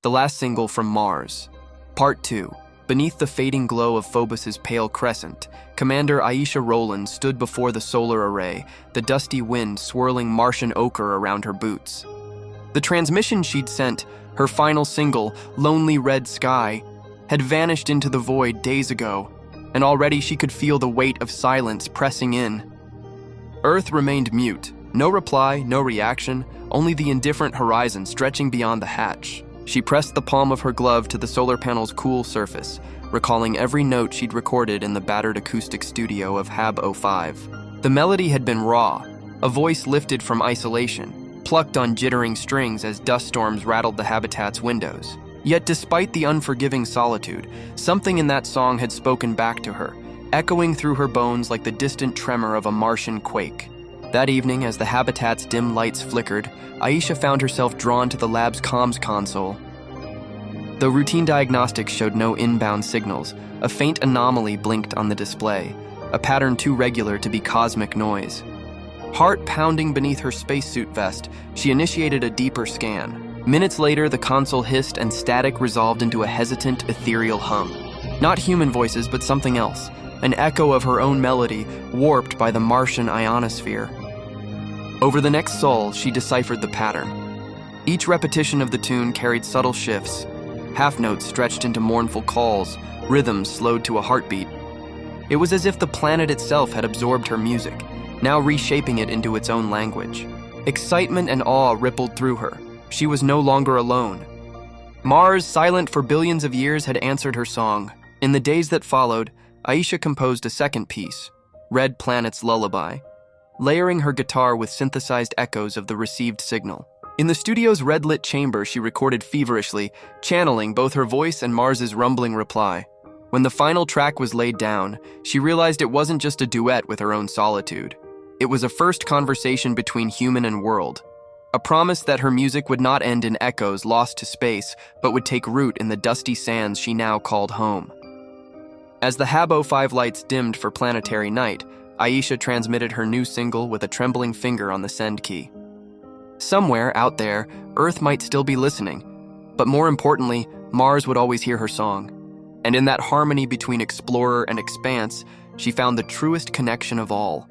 the last single from Mars. Part 2. Beneath the fading glow of Phobos's pale crescent, Commander Aisha Roland stood before the solar array, the dusty wind swirling Martian ochre around her boots. The transmission she'd sent, her final single, Lonely Red Sky, had vanished into the void days ago, and already she could feel the weight of silence pressing in. Earth remained mute. No reply, no reaction, only the indifferent horizon stretching beyond the hatch. She pressed the palm of her glove to the solar panel's cool surface, recalling every note she'd recorded in the battered acoustic studio of HAB-05. The melody had been raw, a voice lifted from isolation, plucked on jittering strings as dust storms rattled the habitat's windows. Yet despite the unforgiving solitude, something in that song had spoken back to her, echoing through her bones like the distant tremor of a Martian quake. That evening, as the habitat's dim lights flickered, Aisha found herself drawn to the lab's comms console. Though routine diagnostics showed no inbound signals, a faint anomaly blinked on the display, a pattern too regular to be cosmic noise. Heart pounding beneath her spacesuit vest, she initiated a deeper scan. Minutes later, the console hissed and static resolved into a hesitant, ethereal hum. Not human voices, but something else, an echo of her own melody, warped by the Martian ionosphere. Over the next sol, she deciphered the pattern. Each repetition of the tune carried subtle shifts, half notes stretched into mournful calls, rhythms slowed to a heartbeat. It was as if the planet itself had absorbed her music, now reshaping it into its own language. Excitement and awe rippled through her. She was no longer alone. Mars, silent for billions of years, had answered her song. In the days that followed, Aisha composed a second piece, Red Planet's Lullaby, layering her guitar with synthesized echoes of the received signal. In the studio's red-lit chamber, she recorded feverishly, channeling both her voice and Mars's rumbling reply. When the final track was laid down, she realized it wasn't just a duet with her own solitude. It was a first conversation between human and world, a promise that her music would not end in echoes lost to space, but would take root in the dusty sands she now called home. As the HAB-05 lights dimmed for planetary night, Aisha transmitted her new single with a trembling finger on the send key. Somewhere out there, Earth might still be listening, but more importantly, Mars would always hear her song. And in that harmony between explorer and expanse, she found the truest connection of all.